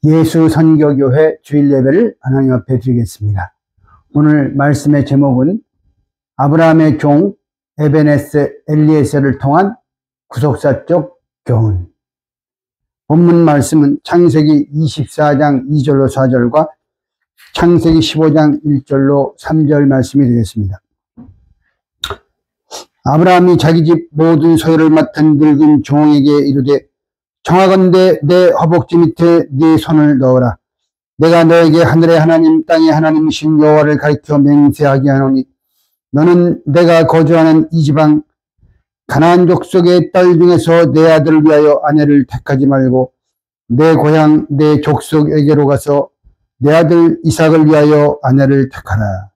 예수선교교회 주일 예배를 하나님 앞에 드리겠습니다. 오늘 말씀의 제목은 아브라함의 종 엘리에셀을 통한 구속사적 교훈. 본문 말씀은 창세기 24장 2절로 4절과 창세기 15장 1절로 3절 말씀이 되겠습니다. 아브라함이 자기 집 모든 소유를 맡은 늙은 종에게 이르되 청하건대 내 허벅지 밑에 네 손을 넣어라. 내가 너에게 하늘의 하나님 땅의 하나님이신 여호와를 가리켜 맹세하게 하노니 너는 내가 거주하는 이 지방 가나안 족속의 딸 중에서 내 아들을 위하여 아내를 택하지 말고 내 고향 내 족속에게로 가서 내 아들 이삭을 위하여 아내를 택하라.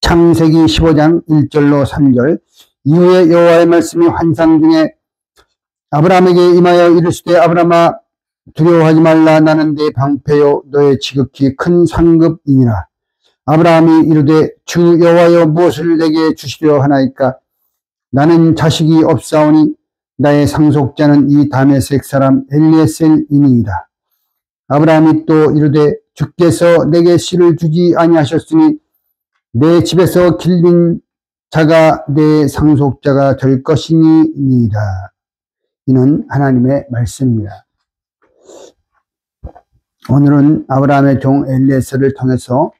창세기 15장 1절로 3절. 이후에 여호와의 말씀이 환상 중에 아브라함에게 임하여 이르시되 아브라함아 두려워하지 말라. 나는 네 방패요 너의 지극히 큰 상급이니라. 아브라함이 이르되 주 여호와여 무엇을 내게 주시려 하나이까. 나는 자식이 없사오니 나의 상속자는 이 다메섹 사람 엘리에셀이니이다. 아브라함이 또 이르되 주께서 내게 씨를 주지 아니하셨으니 내 집에서 길린 자가 내 상속자가 될 것이니이다. 이는 하나님의 말씀입니다. 오늘은 아브라함의 종 엘리에셀을 통해서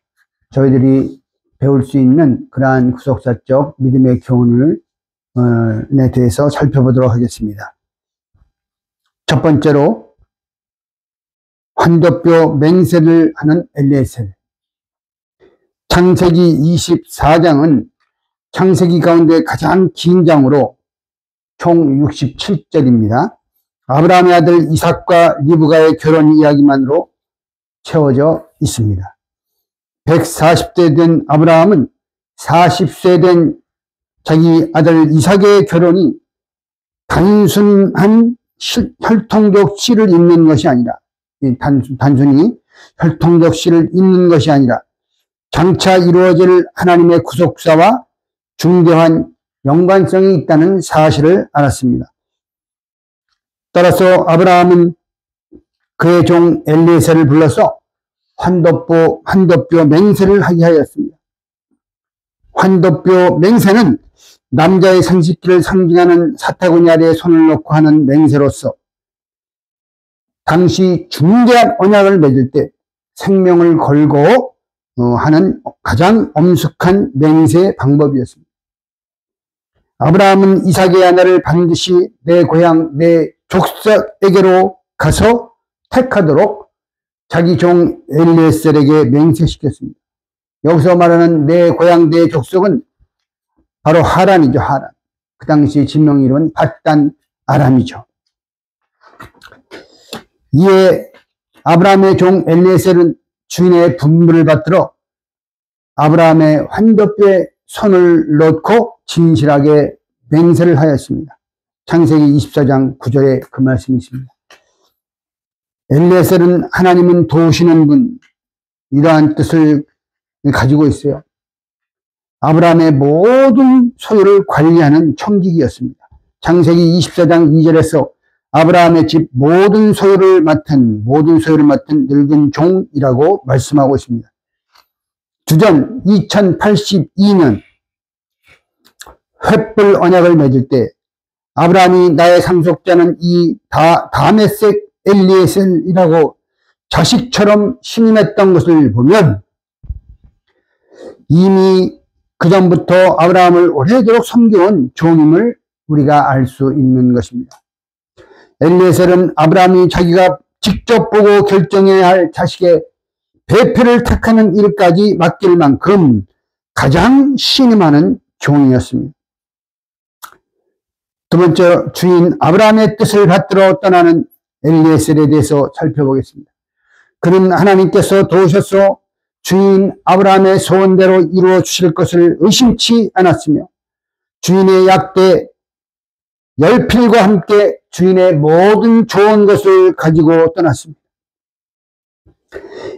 저희들이 배울 수 있는 그러한 구속사적 믿음의 교훈을 대해서 살펴보도록 하겠습니다. 첫 번째로 환도뼈 맹세를 하는 엘리에셀. 창세기 24장은 창세기 가운데 가장 긴 장으로 총 67절입니다. 아브라함의 아들 이삭과 리브가의 결혼 이야기만으로 채워져 있습니다. 140대 된 아브라함은 40세 된 자기 아들 이삭의 결혼이 단순한 혈통적 씨를 잇는 것이 아니라, 단순히 혈통적 씨를 잇는 것이 아니라 장차 이루어질 하나님의 구속사와 중대한 연관성이 있다는 사실을 알았습니다. 따라서 아브라함은 그의 종 엘리에셀을 불러서 환도뼈 맹세를 하게 하였습니다. 환도뼈 맹세는 남자의 생식기를 상징하는 사타구니 아래에 손을 놓고 하는 맹세로서 당시 중대한 언약을 맺을 때 생명을 걸고 하는 가장 엄숙한 맹세 방법이었습니다. 아브라함은 이삭의 아내를 반드시 내 고향 내 족속에게로 가서 택하도록 자기 종 엘리에셀에게 맹세시켰습니다. 여기서 말하는 내 고향 내 족속은 바로 하란이죠. 하란. 그 당시 진명 이름은 밧단 아람이죠. 이에 아브라함의 종 엘리에셀은 주인의 분부를 받들어 아브라함의 환도뼈에 손을 넣고 진실하게 맹세를 하였습니다. 창세기 24장 9절에 그 말씀이 있습니다. 엘리에셀은 하나님은 도우시는 분, 이러한 뜻을 가지고 있어요. 아브라함의 모든 소유를 관리하는 청직이었습니다. 창세기 24장 2절에서 아브라함의 집 모든 소유를 맡은 늙은 종이라고 말씀하고 있습니다. 주전 2082년 횃불 언약을 맺을 때 아브라함이 나의 상속자는 이 다메섹 엘리에셀이라고 자식처럼 신임했던 것을 보면 이미 그 전부터 아브라함을 오래도록 섬겨온 종임을 우리가 알 수 있는 것입니다. 엘리에셀은 아브라함이 자기가 직접 보고 결정해야 할 자식의 배필을 택하는 일까지 맡길 만큼 가장 신임하는 종이었습니다. 두 번째, 주인 아브라함의 뜻을 받들어 떠나는 엘리에셀에 대해서 살펴보겠습니다. 그는 하나님께서 도우셔서 주인 아브라함의 소원대로 이루어 주실 것을 의심치 않았으며 주인의 약대 열필과 함께 주인의 모든 좋은 것을 가지고 떠났습니다.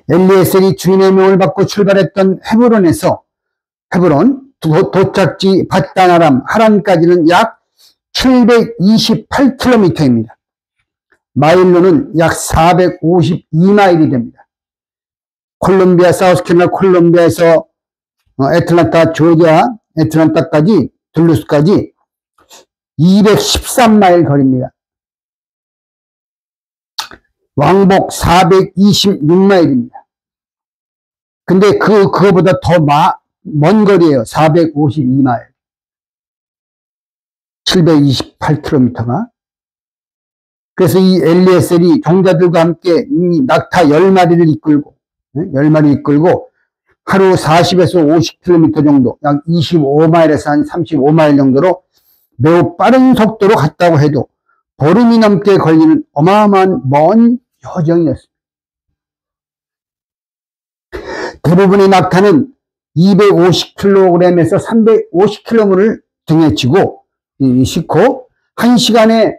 엘리에셀이 주인의 명을 받고 출발했던 헤브론 도착지 밧단 아람 하란까지는 약 728km입니다. 마일로는 약 452마일이 됩니다. 콜롬비아, 사우스캐롤라이나 콜롬비아에서 애틀랜타, 조지아, 애틀랜타까지, 둘루스까지 213마일 거리입니다. 왕복 426마일입니다. 근데 그거보다 더 먼 거리예요. 452마일. 728km가. 그래서 이 엘리에셀이 종자들과 함께 이 낙타 10마리를 이끌고, 하루 40에서 50km 정도, 약 25마일에서 한 35마일 정도로 매우 빠른 속도로 갔다고 해도 보름이 넘게 걸리는 어마어마한 먼 여정이었습니다. 대부분의 낙타는 250kg에서 350kg을 등에 싣고 1시간에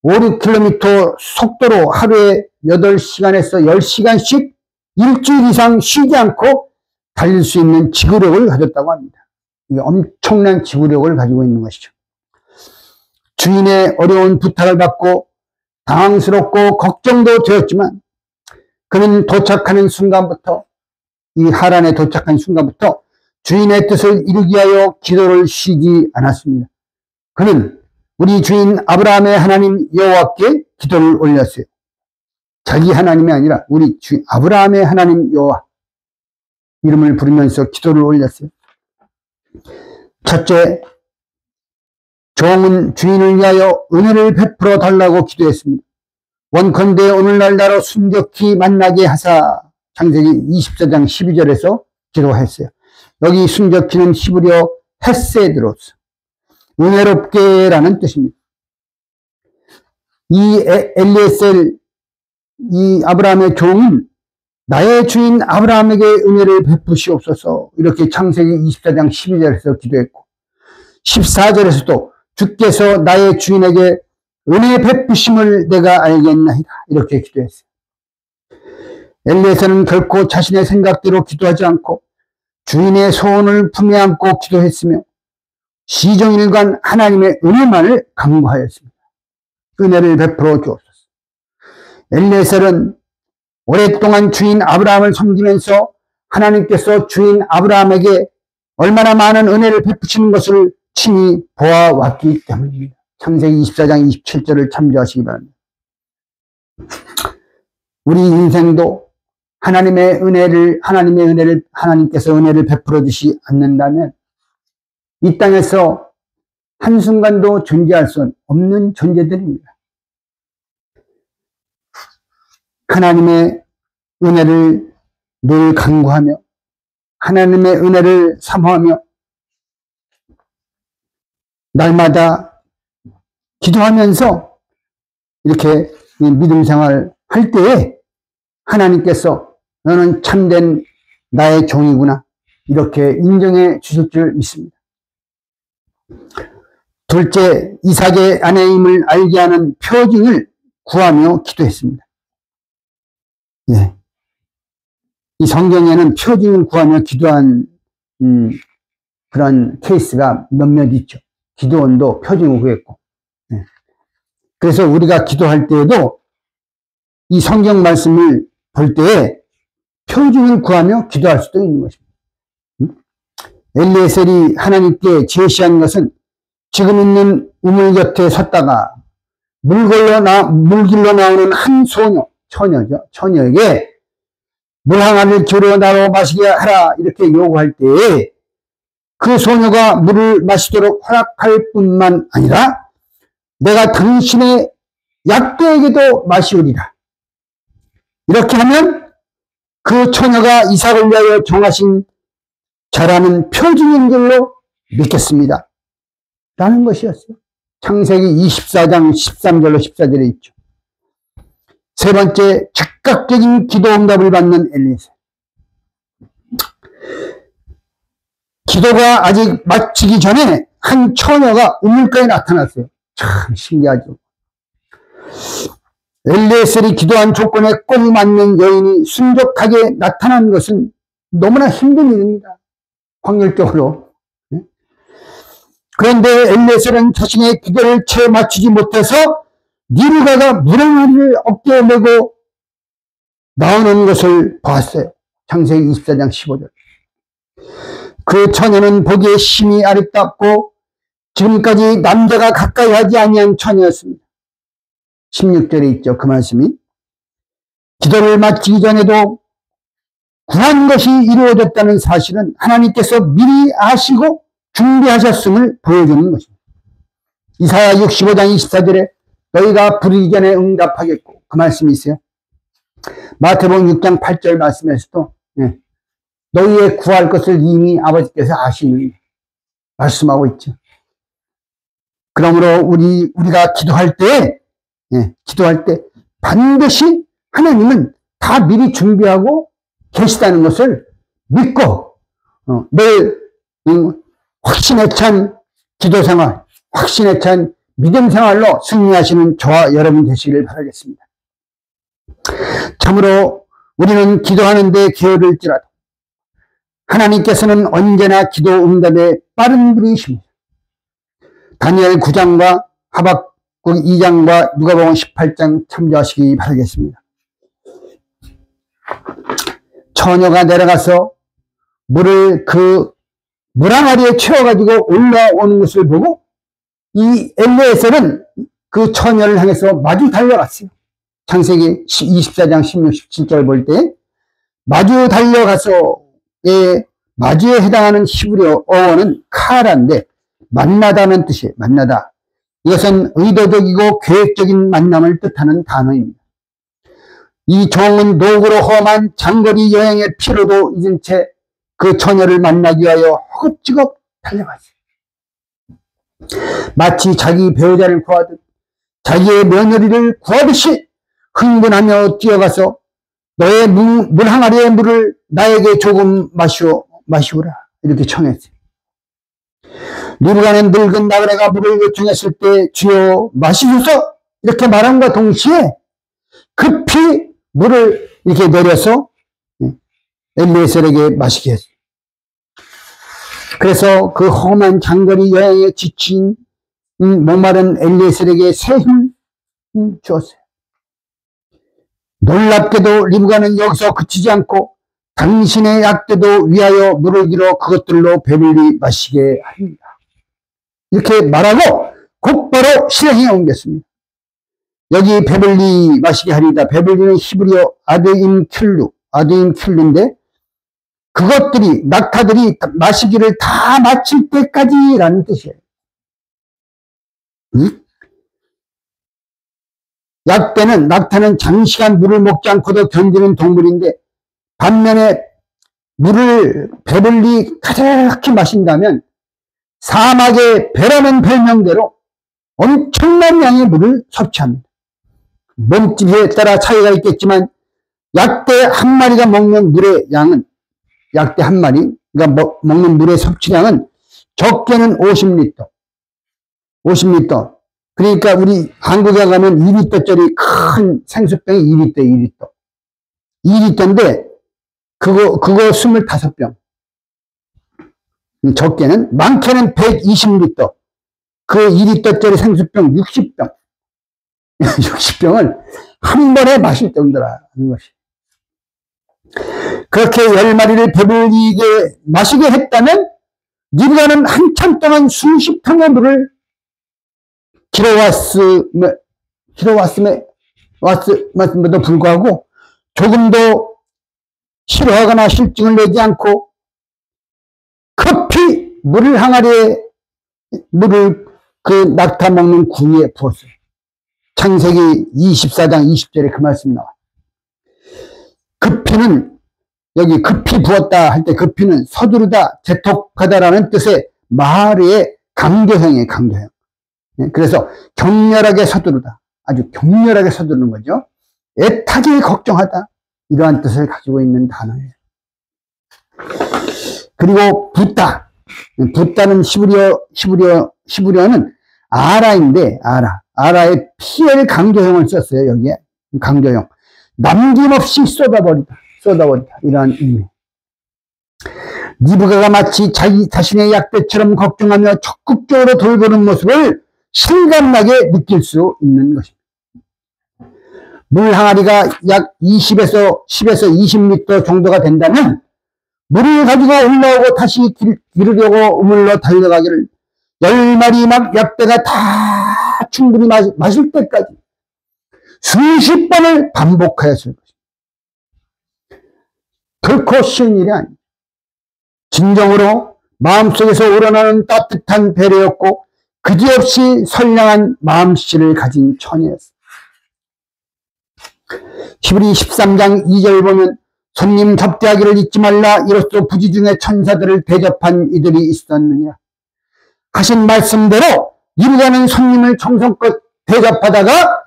5, 6km 속도로 하루에 8시간에서 10시간씩 일주일 이상 쉬지 않고 달릴 수 있는 지구력을 가졌다고 합니다. 이게 엄청난 지구력을 가지고 있는 것이죠. 주인의 어려운 부탁을 받고 당황스럽고 걱정도 되었지만 그는 도착하는 순간부터, 이 하란에 도착한 순간부터 주인의 뜻을 이루기 위하여 기도를 쉬지 않았습니다. 그는 우리 주인 아브라함의 하나님 여호와께 기도를 올렸어요. 자기 하나님이 아니라 우리 주인 아브라함의 하나님 여호와 이름을 부르면서 기도를 올렸어요. 첫째, 종은 주인을 위하여 은혜를 베풀어 달라고 기도했습니다. 원컨대 오늘날 나로 순격히 만나게 하사, 창세기 24장 12절에서 기도했어요. 여기 순격히는 히브리어 헤세드로스, 은혜롭게라는 뜻입니다. 이 엘리에셀, 이 아브라함의 종은 나의 주인 아브라함에게 은혜를 베푸시옵소서, 이렇게 창세기 24장 12절에서 기도했고, 14절에서도 주께서 나의 주인에게 은혜 베푸심을 내가 알겠나이다, 이렇게 기도했어요. 엘리에셀은 결코 자신의 생각대로 기도하지 않고 주인의 소원을 품에 안고 기도했으며 시종일관 하나님의 은혜만을 간구하였습니다. 은혜를 베풀어 주옵소서. 엘리에셀은 오랫동안 주인 아브라함을 섬기면서 하나님께서 주인 아브라함에게 얼마나 많은 은혜를 베푸시는 것을 친히 보아왔기 때문입니다. 창세기 24장 27절을 참조하시기 바랍니다. 우리 인생도 하나님께서 은혜를 베풀어 주시 않는다면 이 땅에서 한순간도 존재할 수 없는 존재들입니다. 하나님의 은혜를 늘 간구하며 하나님의 은혜를 사모하며 날마다 기도하면서 이렇게 믿음 생활을 할 때에 하나님께서 너는 참된 나의 종이구나, 이렇게 인정해 주실 줄 믿습니다. 둘째, 이삭의 아내임을 알게 하는 표징을 구하며 기도했습니다. 예. 이 성경에는 표징을 구하며 기도한 그런 케이스가 몇몇 있죠. 기도원도 표징을 구했고. 예. 그래서 우리가 기도할 때에도 이 성경 말씀을 볼 때에 표징을 구하며 기도할 수도 있는 것입니다. 엘리에셀이 하나님께 제시한 것은 지금 있는 우물 곁에 섰다가 물길로 나오는 한 처녀에게 물 하나를 기울여 나로 마시게 하라, 이렇게 요구할 때에 그 소녀가 물을 마시도록 허락할 뿐만 아니라 내가 당신의 약대에게도 마시우리라, 이렇게 하면 그 처녀가 이삭을 위하여 정하신 자라는 표징인 줄로 믿겠습니다, 라는 것이었어요. 창세기 24장 13절로 14절에 있죠. 세 번째, 즉각적인 기도 응답을 받는 엘리에셀. 기도가 아직 마치기 전에 한 처녀가 우물가에 나타났어요. 참 신기하죠. 엘리에셀이 기도한 조건에 꼭 맞는 여인이 순적하게 나타난 것은 너무나 힘든 일입니다. 확률적으로. 그런데 엘리에셀은 자신의 기도를 채 맞추지 못해서 니브가가 물항아리를 어깨에 메고 나오는 것을 보았어요. 창세기 24장 15절. 그 처녀는 보기에 심히 아름답고 지금까지 남자가 가까이 하지 아니한 처녀였습니다. 16절에 있죠. 그 말씀이. 기도를 마치기 전에도 구한 것이 이루어졌다는 사실은 하나님께서 미리 아시고 준비하셨음을 보여주는 것입니다. 이사야 65장 24절에 너희가 부르기 전에 응답하겠고, 그 말씀이 있어요. 마태복음 6장 8절 말씀에서도 너희의 구할 것을 이미 아버지께서 아시는 말씀하고 있죠. 그러므로 우리가 기도할 때 반드시 하나님은 다 미리 준비하고 계시다는 것을 믿고 늘 확신에 찬 기도 생활, 확신에 찬 믿음 생활로 승리하시는 저와 여러분 되시기를 바라겠습니다. 참으로 우리는 기도하는 데 게으를지라도 하나님께서는 언제나 기도 응답에 빠른 분이십니다. 다니엘 9장과 하박국 2장과 누가복음 18장 참조하시기 바라겠습니다. 처녀가 내려가서 물을 그 물항아리에 채워가지고 올라오는 것을 보고 이 엘리에셀은 그 처녀를 향해서 마주 달려갔어요. 창세기 24장 16, 17절 볼 때 마주 달려가서의 마주에 해당하는 히브리어 어원은 카라인데 만나다는 뜻이에요. 만나다. 이것은 의도적이고 계획적인 만남을 뜻하는 단어입니다. 이 종은 노고로 험한 장거리 여행의 피로도 잊은 채 그 처녀를 만나기 위하여 허겁지겁 달려갔어요. 마치 자기 배우자를 구하듯 자기의 며느리를 구하듯이 흥분하며 뛰어가서 너의 물항아리의 물을 나에게 조금 마시오라 이렇게 청했어요. 리브가는 늙은 나그네가 물을 요청했을 때 주여 마시소서 이렇게 말함과 동시에 급히 물을 이렇게 내려서 엘리에셀에게 마시게 했어요. 그래서 그 험한 장거리 여행에 지친 목마른 엘리에셀에게 새 힘을 주었어요. 놀랍게도 리브가는 여기서 그치지 않고 당신의 약대도 위하여 물을 길어 그것들로 배불리 마시게 합니다. 이렇게 말하고 곧바로 실행에 옮겼습니다. 여기 배불리 마시게 하리다. 배불리는 히브리어 아드임 킬루인데 그것들이 낙타들이 마시기를 다 마칠 때까지라는 뜻이에요. 낙타는 장시간 물을 먹지 않고도 견디는 동물인데 반면에 물을 배불리 가득히 마신다면 사막의 배라는 별명대로 엄청난 양의 물을 섭취합니다. 몸집에 따라 차이가 있겠지만 약대 한 마리가 먹는 물의 양은 약대 한 마리가 먹는 물의 섭취량은 적게는 50리터. 그러니까 우리 한국에 가면 2리터짜리 큰 생수병이 2리터인데 그거 25병. 적게는 많게는 120리터. 그 2리터짜리 생수병 60병. 60병을 한 번에 마실 정도라는 것이. 그렇게 10마리를 배불리게 마시게 했다면 리브가는 한참 동안 수십 톤의 물을 길어왔음에도 불구하고 조금도 싫어하거나 실증을 내지 않고 급히 물을 그 낙타 먹는 구이에 부었어요. 창세기 24장 20절에 그 말씀 나와요. 급히는 여기 급히 부었다 할 때 급히는 서두르다, 재촉하다라는 뜻의 마하르의 강조형이에요. 강조형. 그래서 격렬하게 서두르다. 아주 격렬하게 서두르는 거죠. 애타게 걱정하다. 이러한 뜻을 가지고 있는 단어예요. 그리고 붓다는 히브리어는 아라인데 아라의 피엘 강조형을 썼어요. 여기에 강조형. 남김없이 쏟아버리다. 이러한 의미. 리브가가 마치 자신의 약대처럼 걱정하며 적극적으로 돌보는 모습을 실감나게 느낄 수 있는 것입니다. 물 항아리가 약 10에서 20리터 정도가 된다면 물을 가지고 올라오고 다시 기르려고 우물로 달려가기를 10마리 막 약배가 다 충분히 마실 때까지 수십 번을 반복하였을 것입니다. 결코 쉬운 일이 아닙니다. 진정으로 마음속에서 우러나는 따뜻한 배려였고 그지없이 선량한 마음씨를 가진 처녀였습니다. 히브리 13장 2절 보면 손님 접대하기를 잊지 말라 이로써 부지 중에 천사들을 대접한 이들이 있었느니라 하신 말씀대로 리브가는 손님을 정성껏 대접하다가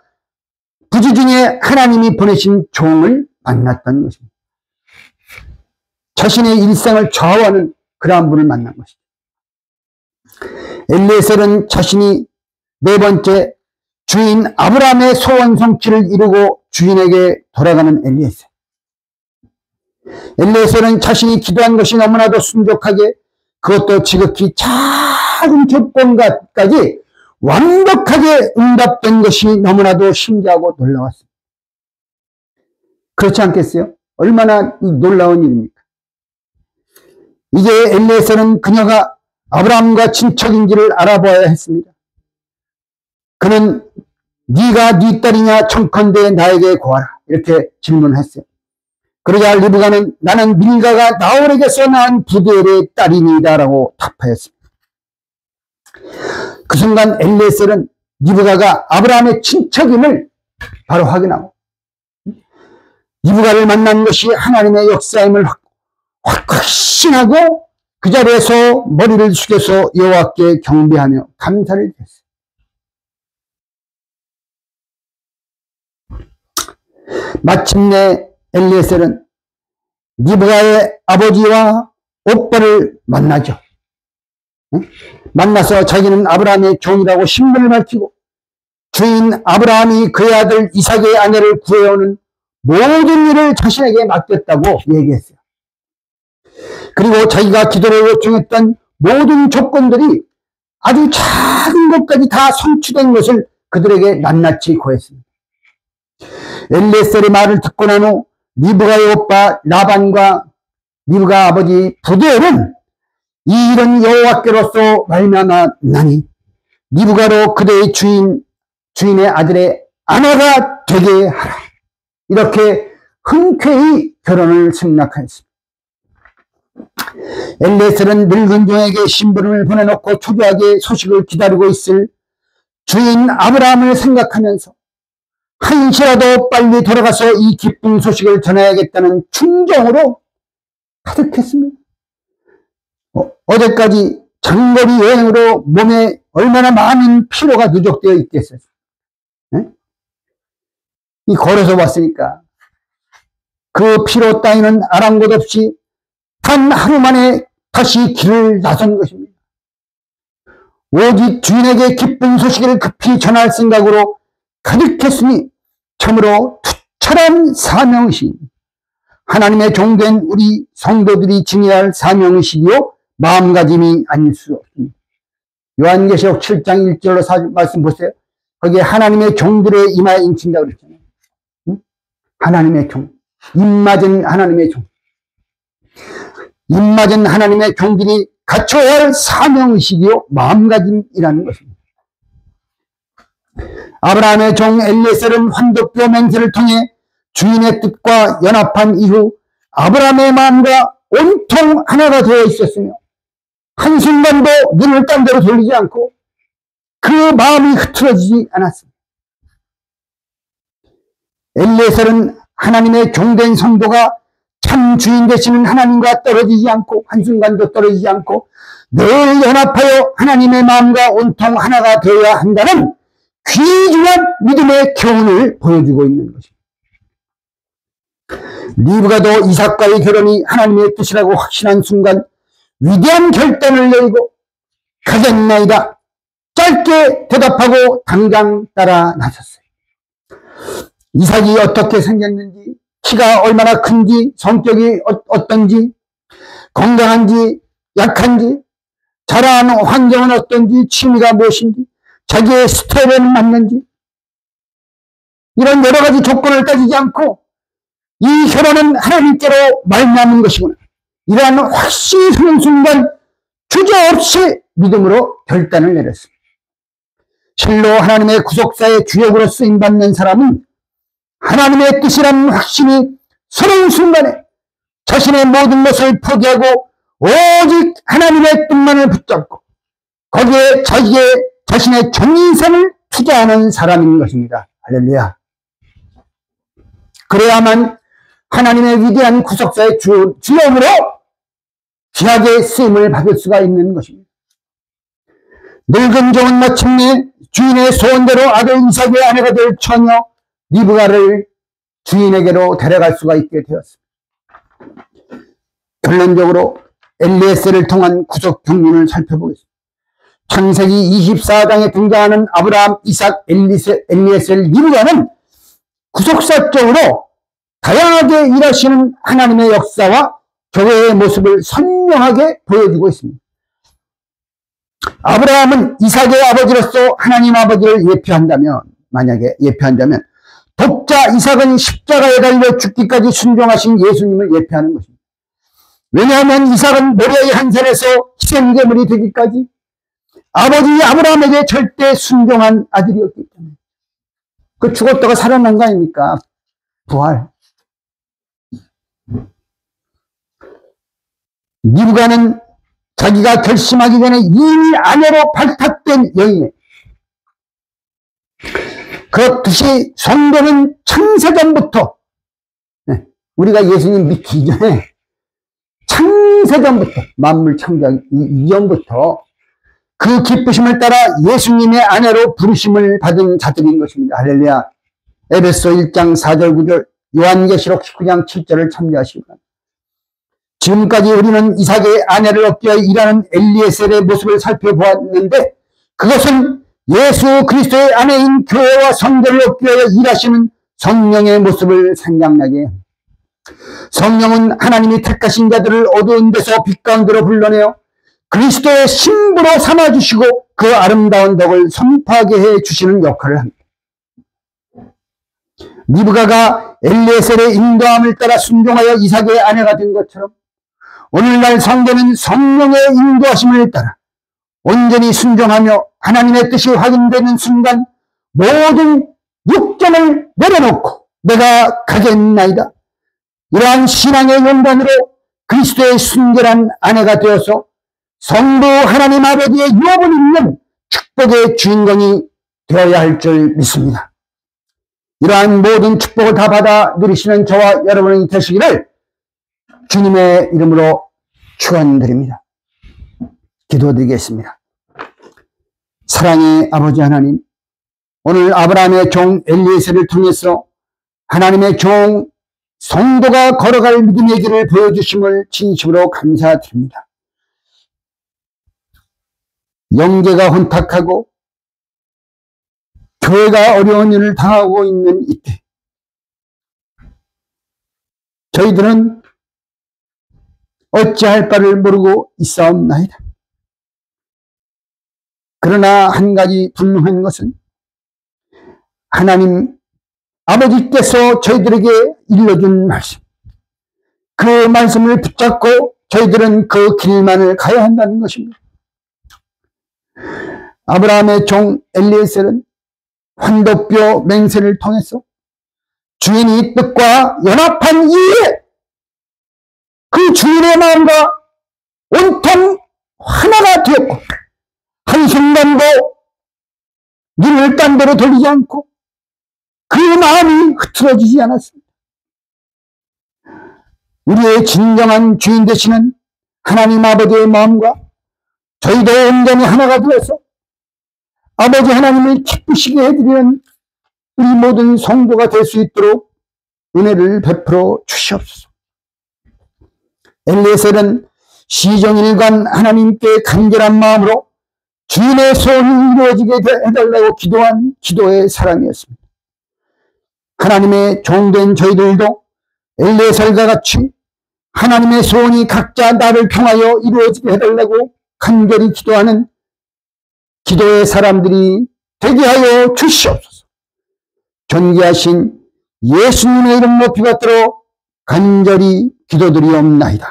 부지 중에 하나님이 보내신 종을 만났던 것입니다. 자신의 일생을 좌우하는 그러한 분을 만난 것입니다. 엘리에셀은 자신이 네 번째 주인 아브라함의 소원 성취를 이루고 주인에게 돌아가는 엘리에셀. 엘리에셀은 자신이 기도한 것이 너무나도 순종하게 그것도 지극히 작은 조건까지 완벽하게 응답된 것이 너무나도 신기하고 놀라웠습니다. 그렇지 않겠어요? 얼마나 놀라운 일입니까? 이제 엘리에셀은 그녀가 아브라함과 친척인지를 알아보아야 했습니다. 그는 네가 네 딸이냐 청컨대 나에게 고하라 이렇게 질문했어요. 그러자 리브가는 나는 밀가가 나홀에게서 낳은 부두엘의 딸이니이다 라고 답하였습니다. 그 순간 엘리에셀은 리브가가 아브라함의 친척임을 바로 확인하고 리브가를 만난 것이 하나님의 역사임을 확신하고 그 자리에서 머리를 숙여서 여호와께 경배하며 감사를 드렸어요. 마침내 엘리에셀은 리브가의 아버지와 오빠를 만나죠. 만나서 자기는 아브라함의 종이라고 신분을 밝히고 주인 아브라함이 그의 아들 이삭의 아내를 구해오는 모든 일을 자신에게 맡겼다고 얘기했어요. 그리고 자기가 기도로 요청했던 모든 조건들이 아주 작은 것까지 다 성취된 것을 그들에게 낱낱이 고했습니다. 엘리에셀의 말을 듣고 난 후 리브가의 오빠 라반과 리브가 아버지 부두엘은 이 일은 여호와께로서 말미암았나니 리브가로 그대의 주인의 아들의 아내가 되게 하라. 이렇게 흔쾌히 결혼을 승낙하였습니다. 엘리에셀은 늙은 종에게 신부름을 보내놓고 초조하게 소식을 기다리고 있을 주인 아브라함을 생각하면서 한시라도 빨리 돌아가서 이 기쁜 소식을 전해야겠다는 충정으로 가득했습니다. 어제까지 장거리 여행으로 몸에 얼마나 많은 피로가 누적되어 있겠어요. 이 걸어서 왔으니까 그 피로 따위는 아랑곳 없이 단 하루 만에 다시 길을 나선 것입니다. 오직 주인에게 기쁜 소식을 급히 전할 생각으로 가득했으니 참으로 투철한 사명의식, 하나님의 종된 우리 성도들이 지녀야 할 사명의식이요 마음가짐이 아닐 수 없습니다. 요한계시록 7장 1절로 말씀 보세요. 거기에 하나님의 종들의 이마에 인친다고 그랬잖아요. 하나님의 종, 입맞은 하나님의 종. 입맞은 하나님의 종들이 갖춰야 할 사명의식이요 마음가짐이라는 것입니다. 아브라함의 종 엘리에셀은 환도표 맹세를 통해 주인의 뜻과 연합한 이후 아브라함의 마음과 온통 하나가 되어 있었으며 한순간도 눈을 딴 데로 돌리지 않고 그 마음이 흐트러지지 않았습니다. 엘리에셀은 하나님의 종된 성도가 참 주인 되시는 하나님과 떨어지지 않고 한순간도 떨어지지 않고 늘 연합하여 하나님의 마음과 온통 하나가 되어야 한다는 귀중한 믿음의 교훈을 보여주고 있는 것입니다. 리브가도 이삭과의 결혼이 하나님의 뜻이라고 확신한 순간 위대한 결단을 내리고 가겠나이다 짧게 대답하고 당장 따라 나섰어요. 이삭이 어떻게 생겼는지, 키가 얼마나 큰지, 성격이 어떤지, 건강한지 약한지, 자라는 환경은 어떤지, 취미가 무엇인지, 자기의 스타일에는 맞는지 이런 여러 가지 조건을 따지지 않고 이 혈안은 하나님께로 말미암은 것이구나. 이러한 확신이 서는 순간 주저없이 믿음으로 결단을 내렸습니다. 실로 하나님의 구속사의 주역으로 쓰임받는 사람은 하나님의 뜻이라는 확신이 서는 순간에 자신의 모든 것을 포기하고 오직 하나님의 뜻만을 붙잡고 거기에 자신의 전 인생을 투자하는 사람인 것입니다. 할렐루야. 그래야만 하나님의 위대한 구속사의 주역으로 귀하게 쓰임을 받을 수가 있는 것입니다. 늙은 종은 마침내 주인의 소원대로 아들 이삭의 아내가 될 처녀 리브가를 주인에게로 데려갈 수가 있게 되었습니다. 결론적으로 엘리에셀을 통한 구속 경륜을 살펴보겠습니다. 창세기 24장에 등장하는 아브라함, 이삭, 엘리에셀, 리브가는 구속사적으로 다양하게 일하시는 하나님의 역사와 교회의 모습을 선명하게 보여주고 있습니다. 아브라함은 이삭의 아버지로서 하나님 아버지를 만약에 예표한다면 독자 이삭은 십자가에 달려 죽기까지 순종하신 예수님을 예표하는 것입니다. 왜냐하면 이삭은 모리아의 한 산에서 희생제물이 되기까지 아버지 아브라함에게 절대 순종한 아들이었기 때문에 그 죽었다가 살아난 거 아닙니까? 부활. 리브가는 자기가 결심하기 전에 이미 아내로 발탁된 여인에 그렇듯이 성도는 창세전부터 우리가 예수님 믿기 전에 창세전부터 만물 창조하기 이전부터 그 기쁘심을 따라 예수님의 아내로 부르심을 받은 자들인 것입니다. 할렐루야. 에베소 1장 4절 9절 요한계시록 19장 7절을 참조하시기 바랍니다. 지금까지 우리는 이삭의 아내를 얻기 위해 일하는 엘리에셀의 모습을 살펴보았는데 그것은 예수 그리스도의 아내인 교회와 성도를 얻기 위해 일하시는 성령의 모습을 생각나게 합니다. 성령은 하나님이 택하신 자들을 어두운 데서 빛 가운데로 불러내어 그리스도의 신부로 삼아주시고 그 아름다운 덕을 선포하게 해주시는 역할을 합니다. 리브가가 엘리에셀의 인도함을 따라 순종하여 이삭의 아내가 된 것처럼 오늘날 성도는 성령의 인도하심을 따라 온전히 순종하며 하나님의 뜻이 확인되는 순간 모든 육정을 내려놓고 내가 가겠나이다. 이러한 신앙의 연단으로 그리스도의 순결한 아내가 되어서 성부 하나님 아버지의 유업을 잇는 축복의 주인공이 되어야 할 줄 믿습니다. 이러한 모든 축복을 다 받아 누리시는 저와 여러분이 되시기를 주님의 이름으로 축원드립니다. 기도드리겠습니다. 사랑의 아버지 하나님, 오늘 아브라함의 종 엘리에셀을 통해서 하나님의 종 성도가 걸어갈 믿음의 길을 보여주심을 진심으로 감사드립니다. 영계가 혼탁하고 교회가 어려운 일을 당하고 있는 이때 저희들은 어찌할 바를 모르고 있사옵나이다. 그러나 한 가지 분명한 것은 하나님 아버지께서 저희들에게 일러준 말씀, 그 말씀을 붙잡고 저희들은 그 길만을 가야 한다는 것입니다. 아브라함의 종 엘리에셀은 환도뼈 맹세를 통해서 주인이 뜻과 연합한 이후에 그 주인의 마음과 온통 하나가 되었고 한순간도 눈을 딴 데로 돌리지 않고 그 마음이 흐트러지지 않았습니다. 우리의 진정한 주인 되시는 하나님 아버지의 마음과 저희도 온전히 하나가 되어서 아버지 하나님을 기쁘시게 해드리는 우리 모든 성도가 될 수 있도록 은혜를 베풀어 주시옵소서. 엘리에셀은 시종일관 하나님께 간절한 마음으로 주인의 소원이 이루어지게 해달라고 기도한 기도의 사람이었습니다. 하나님의 종된 저희들도 엘리에셀과 같이 하나님의 소원이 각자 나를 통하여 이루어지게 해달라고 간절히 기도하는 기도의 사람들이 되게 하여 주시옵소서. 존귀하신 예수님의 이름 높이 받도록 간절히 기도드리옵나이다.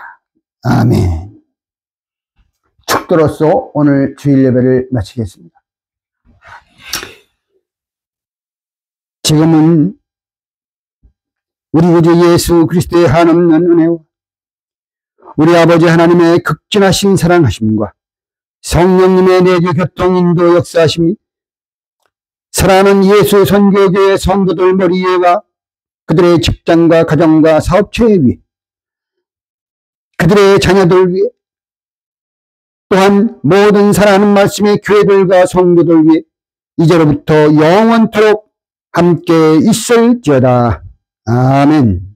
아멘. 축도로서 오늘 주일 예배를 마치겠습니다. 지금은 우리 구주 예수 그리스도의 한없는 은혜와 우리 아버지 하나님의 극진하신 사랑하심과 성령님의 내주 교통 인도 역사하심이 사랑하는 예수 선교교회 성도들 머리 위에와 그들의 직장과 가정과 사업처에 위해 그들의 자녀들 위해 또한 모든 사랑하는 말씀의 교회들과 성도들 위해 이제로부터 영원토록 함께 있을지어다. 아멘.